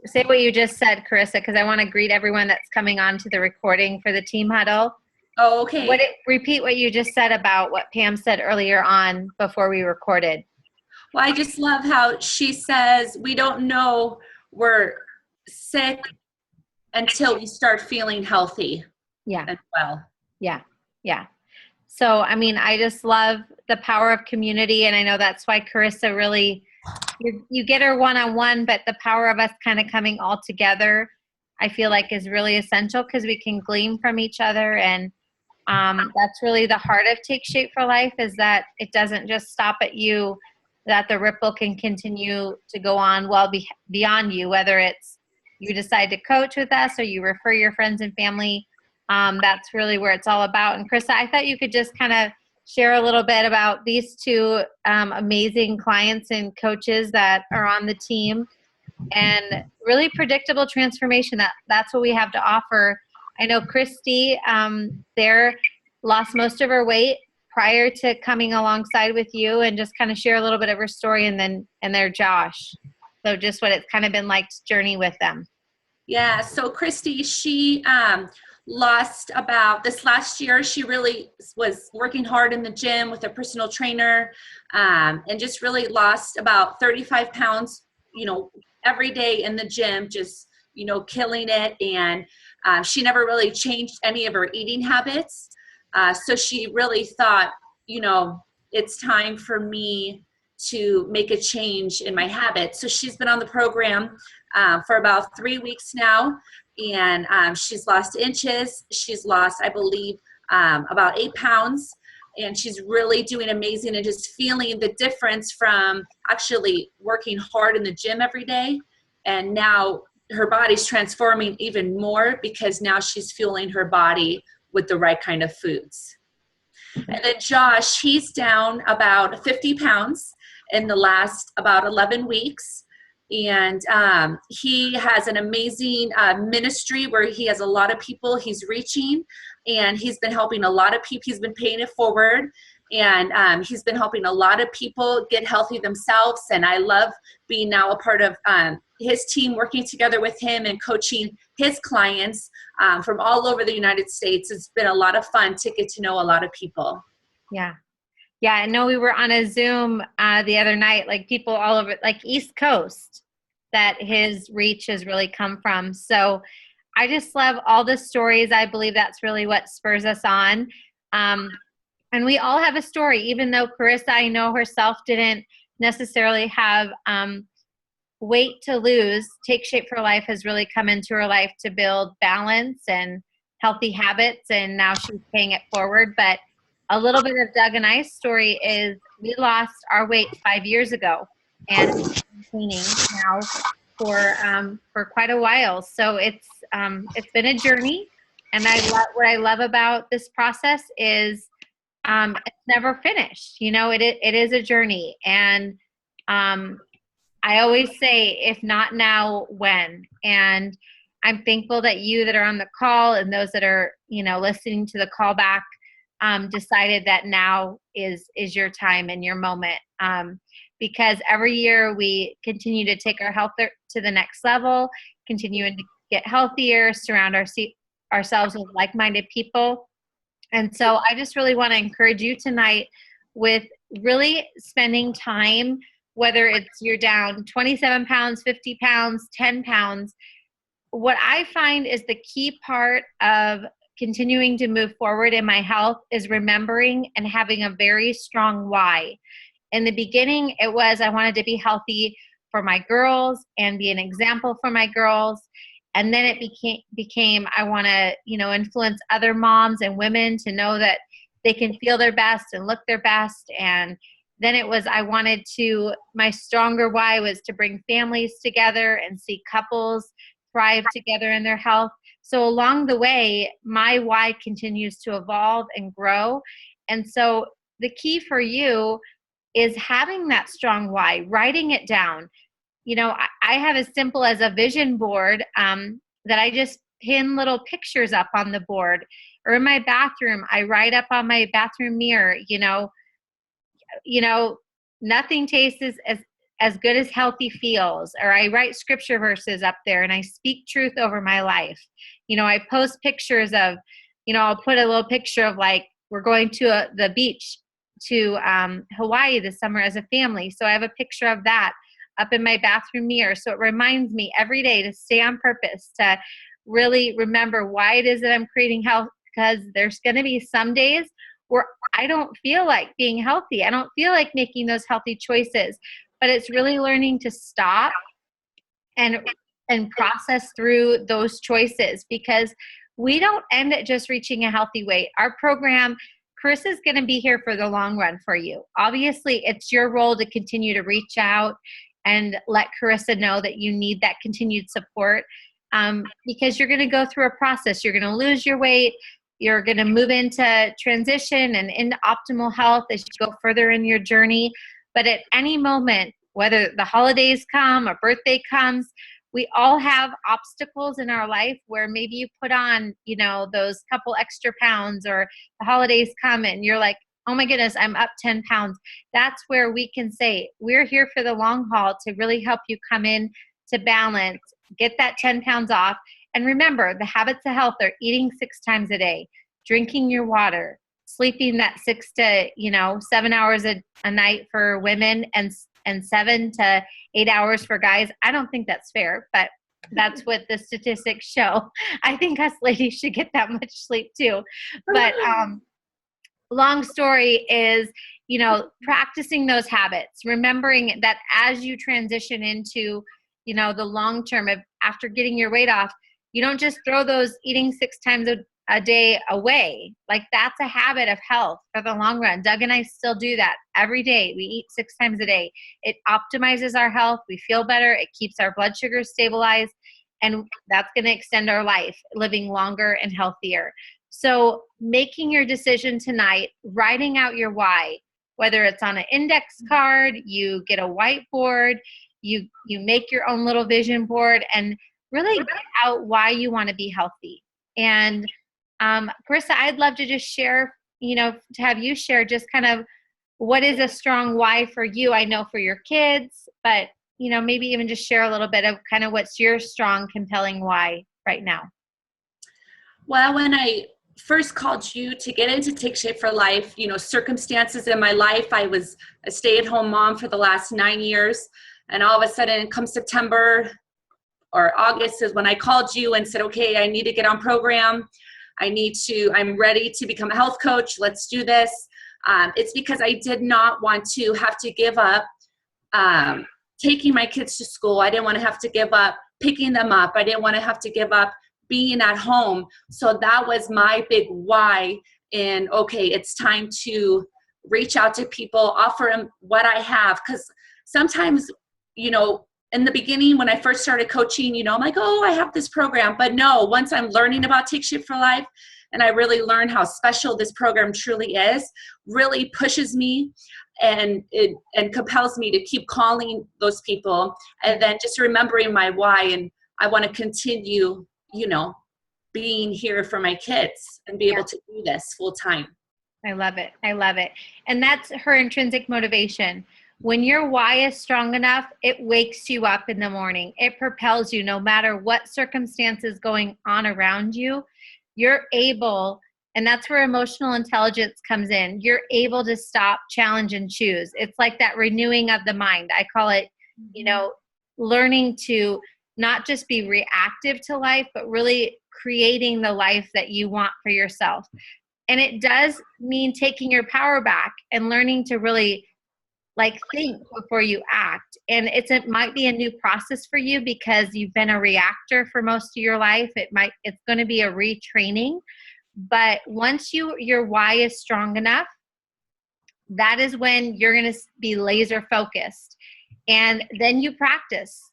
say what you just said, Karissa, because I want to greet everyone that's coming on to the recording for the team huddle. Oh, okay. Repeat what you just said about what Pam said earlier on before we recorded. Well, I just love how she says we don't know we're sick until we start feeling healthy Yeah. and well. Yeah. Yeah. So, I mean, I just love the power of community. And I know that's why Karissa really, you get her one-on-one, but the power of us kind of coming all together, I feel like is really essential because we can glean from each other. And that's really the heart of Take Shape for Life, is that it doesn't just stop at you, that the ripple can continue to go on well beyond you, whether it's you decide to coach with us or you refer your friends and family. That's really where it's all about. And Karissa, I thought you could just kind of share a little bit about these two amazing clients and coaches that are on the team, and really predictable transformation. That's what we have to offer. I know Christy there lost most of her weight prior to coming alongside with you, and just kind of share a little bit of her story, and their Josh. So just what it's kind of been like to journey with them. Yeah, so Christy, she lost about this last year. She really was working hard in the gym with a personal trainer, and just really lost about 35 pounds, every day in the gym, just, killing it. And she never really changed any of her eating habits. So she really thought, it's time for me to make a change in my habits. So she's been on the program for about 3 weeks now, and she's lost inches. She's lost, I believe, about 8 pounds, and she's really doing amazing and just feeling the difference from actually working hard in the gym every day. And now her body's transforming even more because now she's fueling her body with the right kind of foods. And then Josh, he's down about 50 pounds in the last about 11 weeks. And he has an amazing ministry where he has a lot of people he's reaching, and he's been helping a lot of people. He's been paying it forward, and he's been helping a lot of people get healthy themselves. And I love being now a part of his team, working together with him and coaching his clients from all over the United States. It's been a lot of fun to get to know a lot of people. Yeah. Yeah, I know we were on a Zoom the other night, like people all over, like East Coast, that his reach has really come from. So I just love all the stories. I believe that's really what spurs us on. And we all have a story, even though Karissa, I know herself, didn't necessarily have weight to lose. Take Shape for Life has really come into her life to build balance and healthy habits, and now she's paying it forward. But a little bit of Doug and I's story is we lost our weight 5 years ago, and maintaining now for quite a while. So it's been a journey, and what I love about this process is it's never finished. It is a journey, and I always say, if not now, when? And I'm thankful that you that are on the call and those that are listening to the call back decided that now is your time and your moment, because every year we continue to take our health to the next level, continuing to get healthier, surround ourselves with like-minded people. And so I just really want to encourage you tonight with really spending time, whether it's you're down 27 pounds, 50 pounds, 10 pounds. What I find is the key part of continuing to move forward in my health is remembering and having a very strong why. In the beginning, it was I wanted to be healthy for my girls and be an example for my girls. And then it became I want to, influence other moms and women to know that they can feel their best and look their best. And then it was my stronger why was to bring families together and see couples thrive together in their health. So along the way, my why continues to evolve and grow. And so the key for you is having that strong why, writing it down. I have as simple as a vision board that I just pin little pictures up on the board, or in my bathroom, I write up on my bathroom mirror, nothing tastes as good as healthy feels, or I write scripture verses up there and I speak truth over my life. I post pictures of, I'll put a little picture of like, we're going to the beach to Hawaii this summer as a family. So I have a picture of that up in my bathroom mirror. So it reminds me every day to stay on purpose, to really remember why it is that I'm creating health, because there's going to be some days where I don't feel like being healthy. I don't feel like making those healthy choices, but it's really learning to stop and process through those choices, because we don't end at just reaching a healthy weight. Our program, Chris is going to be here for the long run for you. Obviously, it's your role to continue to reach out and let Karisa know that you need that continued support, because you're going to go through a process. You're going to lose your weight. You're going to move into transition and into optimal health as you go further in your journey. But at any moment, whether the holidays come or birthday comes, we all have obstacles in our life where maybe you put on, those couple extra pounds, or the holidays come and you're like, oh my goodness, I'm up 10 pounds. That's where we can say, we're here for the long haul to really help you come in to balance, get that 10 pounds off. And remember, the habits of health are eating 6 times a day, drinking your water, sleeping that 6 to 7 hours a night for women, and 7 to 8 hours for guys. I don't think that's fair, but that's what the statistics show. I think us ladies should get that much sleep too. But long story is, practicing those habits, remembering that as you transition into, the long term of after getting your weight off, you don't just throw those eating 6 times a day away. Like, that's a habit of health for the long run. Doug and I still do that every day. We eat 6 times a day. It optimizes our health. We feel better. It keeps our blood sugar stabilized. And that's going to extend our life, living longer and healthier. So making your decision tonight, writing out your why, whether it's on an index card, you get a whiteboard, you make your own little vision board, and really get out why you want to be healthy. And Karisa, I'd love to just share, to have you share just kind of what is a strong why for you. I know for your kids, but, maybe even just share a little bit of kind of what's your strong, compelling why right now. Well, when I first called you to get into Take Shape for Life, circumstances in my life, I was a stay-at-home mom for the last 9 years. And all of a sudden, come September or August is when I called you and said, okay, I need to get on program. I'm ready to become a health coach. Let's do this. It's because I did not want to have to give up taking my kids to school. I didn't want to have to give up picking them up. I didn't want to have to give up being at home. So that was my big why in, okay, it's time to reach out to people, offer them what I have. Because sometimes, in the beginning, when I first started coaching, I'm like, oh, I have this program. But no, once I'm learning about Take Shape for Life, and I really learn how special this program truly is, really pushes me and compels me to keep calling those people, and then just remembering my why. And I want to continue, being here for my kids and be able to do this full time. I love it. I love it. And that's her intrinsic motivation. When your why is strong enough, it wakes you up in the morning. It propels you no matter what circumstances going on around you. You're able, and that's where emotional intelligence comes in. You're able to stop, challenge, and choose. It's like that renewing of the mind. I call it, learning to not just be reactive to life, but really creating the life that you want for yourself. And it does mean taking your power back and learning to really think before you act. And it might be a new process for you because you've been a reactor for most of your life. It's going to be a retraining. But once your why is strong enough, that is when you're going to be laser focused. And then you practice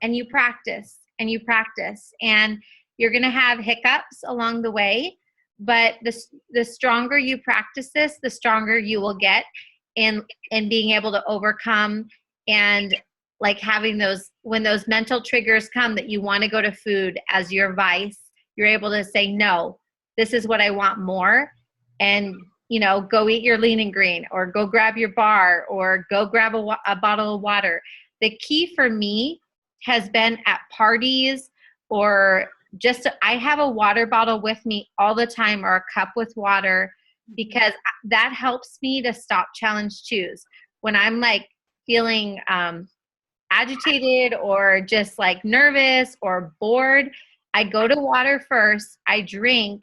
and you practice and you practice. And you're going to have hiccups along the way. But the stronger you practice this, the stronger you will get in being able to overcome, and having when those mental triggers come that you want to go to food as your vice, you're able to say, no, this is what I want more. And go eat your lean and green, or go grab your bar, or go grab a bottle of water. The key for me has been at parties, or just I have a water bottle with me all the time, or a cup with water, because that helps me to stop challenge chews. When I'm like feeling agitated or just like nervous or bored, I go to water first, I drink,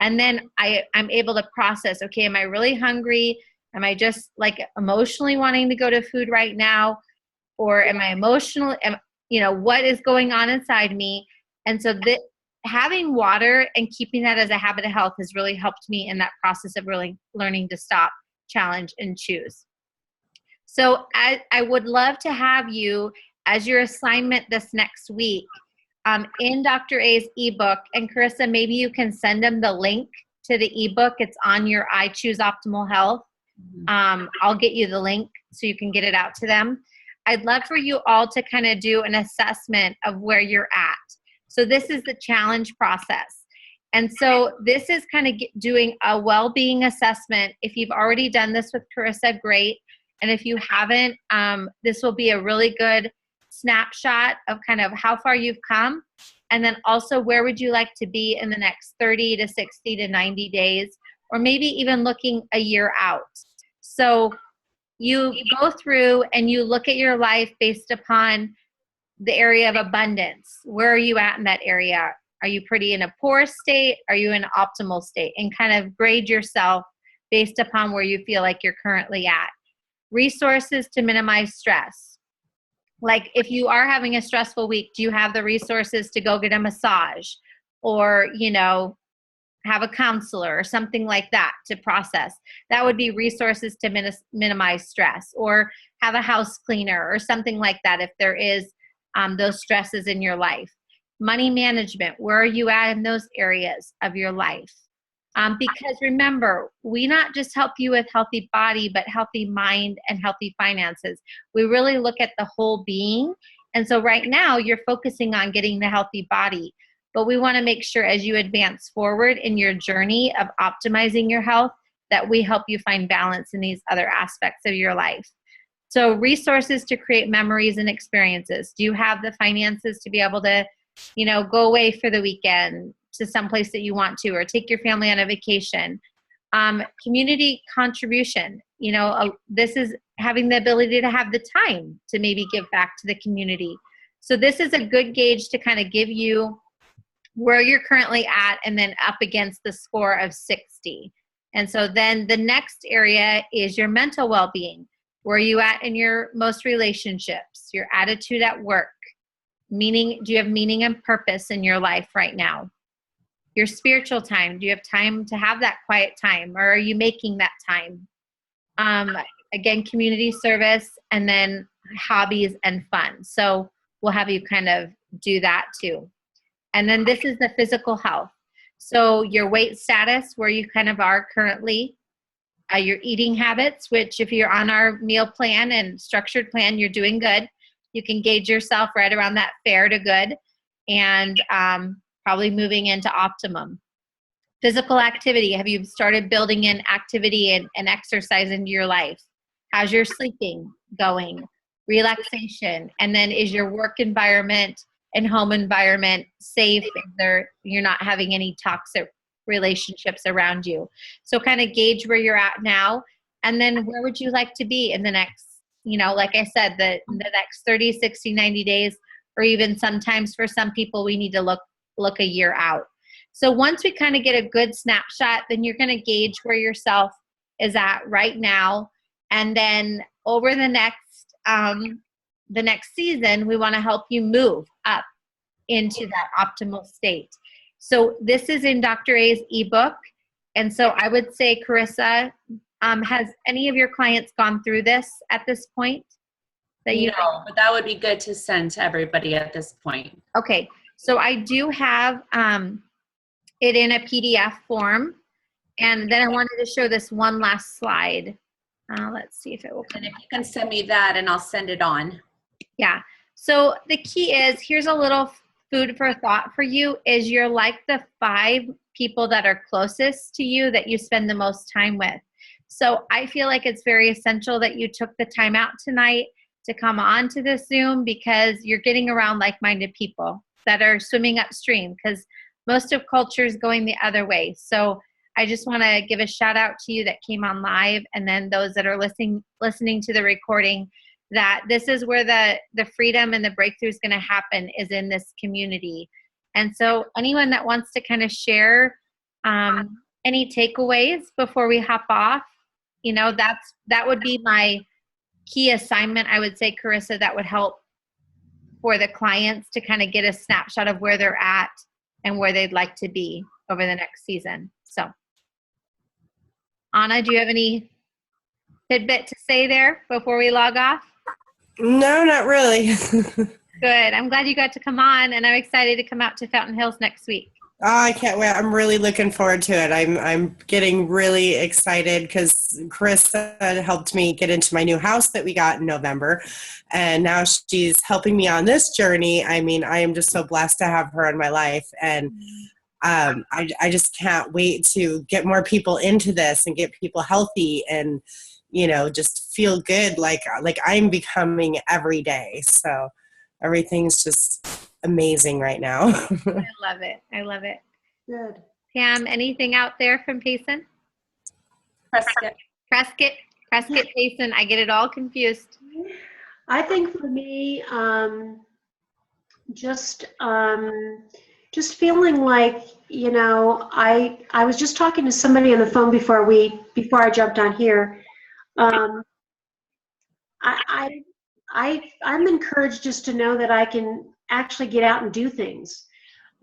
and then I'm able to process, okay, am I really hungry? Am I just like emotionally wanting to go to food right now? Or am I emotional? What is going on inside me? And so having water and keeping that as a habit of health has really helped me in that process of really learning to stop, challenge, and choose. So I would love to have you as your assignment this next week in Dr. A's ebook. And Karisa, maybe you can send them the link to the ebook. It's on your I Choose Optimal Health. I'll get you the link so you can get it out to them. I'd love for you all to kind of do an assessment of where you're at. So this is the challenge process. And so this is kind of doing a well-being assessment. If you've already done this with Karisa, great. And if you haven't, this will be a really good snapshot of kind of how far you've come. And then also, where would you like to be in the next 30 to 60 to 90 days, or maybe even looking a year out. So you go through and you look at your life based upon the area of abundance. Where are you at in that area? Are you pretty in a poor state? Are you in an optimal state? And kind of grade yourself based upon where you feel like you're currently at. Resources to minimize stress. Like if you are having a stressful week, do you have the resources to go get a massage, or, have a counselor or something like that to process? That would be resources to minimize stress, or have a house cleaner or something like that if there is those stresses in your life. Money management, where are you at in those areas of your life? Because remember, we not just help you with healthy body, but healthy mind and healthy finances. We really look at the whole being. And so right now you're focusing on getting the healthy body, but we want to make sure as you advance forward in your journey of optimizing your health, that we help you find balance in these other aspects of your life. So resources to create memories and experiences. Do you have the finances to be able to, go away for the weekend to someplace that you want to, or take your family on a vacation? Community contribution. This is having the ability to have the time to maybe give back to the community. So this is a good gauge to kind of give you where you're currently at, and then up against the score of 60. And so then the next area is your mental well-being. Where are you at in your most relationships, your attitude at work? Meaning, do you have meaning and purpose in your life right now? Your spiritual time, do you have time to have that quiet time, or are you making that time? Again, community service, and then hobbies and fun. So we'll have you kind of do that too. And then this is the physical health. So your weight status, where you kind of are currently, your eating habits, which if you're on our meal plan and structured plan, you're doing good. You can gauge yourself right around that fair to good, and probably moving into optimum. Physical activity. Have you started building in activity and exercise into your life? How's your sleeping going? Relaxation. And then is your work environment and home environment safe? You're not having any toxic relationships around you? So kind of gauge where you're at now, and then where would you like to be in the next, like I said, the next 30, 60, 90 days, or even sometimes for some people, we need to look a year out. So once we kind of get a good snapshot, then you're going to gauge where yourself is at right now. And then over the next season, we want to help you move up into that optimal state. So this is in Dr. A's ebook. And so I would say, Karisa, has any of your clients gone through this at this point? No, but that would be good to send to everybody at this point. Okay. So I do have it in a PDF form. And then I wanted to show this one last slide. Let's see if it will come. And if you can send me that, and I'll send it on. Yeah. So the key is, here's a little food for thought for you, is you're like the 5 people that are closest to you that you spend the most time with. So I feel like it's very essential that you took the time out tonight to come on to this Zoom, because you're getting around like-minded people that are swimming upstream, because most of culture is going the other way. So I just want to give a shout out to you that came on live, and then those that are listening to the recording, that this is where the freedom and the breakthrough is going to happen, is in this community. And so anyone that wants to kind of share any takeaways before we hop off, that would be my key assignment, I would say, Karisa, that would help for the clients to kind of get a snapshot of where they're at and where they'd like to be over the next season. So, Anna, do you have any tidbit to say there before we log off? No, not really. Good. I'm glad you got to come on, and I'm excited to come out to Fountain Hills next week. Oh, I can't wait. I'm really looking forward to it. I'm getting really excited because Karisa helped me get into my new house that we got in November. And now she's helping me on this journey. I mean, I am just so blessed to have her in my life. And I just can't wait to get more people into this and get people healthy and, just feel good like I'm becoming every day. So everything's just amazing right now. I love it. I love it. Good. Pam, anything out there from Payson? Prescott, Payson. I get it all confused. I think for me, just feeling like, I was just talking to somebody on the phone before I jumped on here. I'm encouraged just to know that I can actually get out and do things.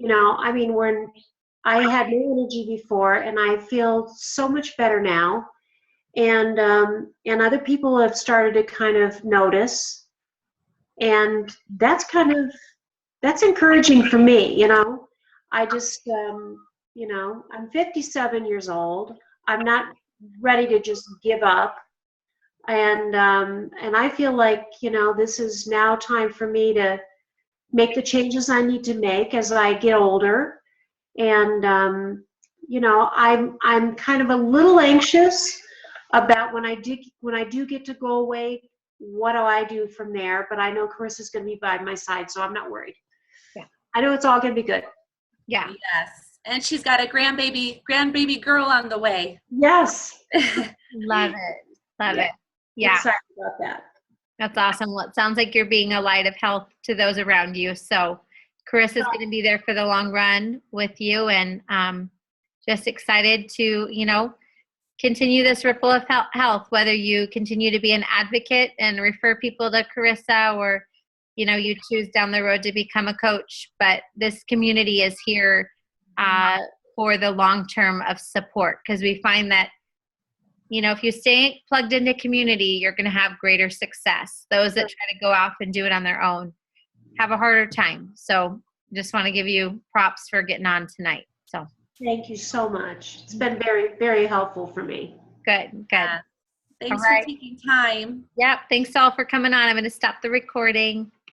I mean, when I had no energy before, and I feel so much better now, and other people have started to kind of notice, and that's encouraging for me. I just I'm 57 years old. I'm not ready to just give up. And I feel like, this is now time for me to make the changes I need to make as I get older. And, I'm kind of a little anxious about when I do get to go away, what do I do from there? But I know Karisa's going to be by my side, so I'm not worried. Yeah. I know it's all going to be good. Yeah. Yes. And she's got a grandbaby girl on the way. Yes. Love it. Love it. Yeah. Excited about that. That's awesome. Well, it sounds like you're being a light of help to those around you. So Karissa's going to be there for the long run with you, and just excited to, continue this ripple of health, whether you continue to be an advocate and refer people to Karisa, or, you choose down the road to become a coach. But this community is here for the long term of support, because we find that, if you stay plugged into community, you're going to have greater success. Those that try to go off and do it on their own have a harder time. So just want to give you props for getting on tonight. So thank you so much. It's been very, very helpful for me. Good. Thanks for taking time. Yep. Thanks all for coming on. I'm going to stop the recording.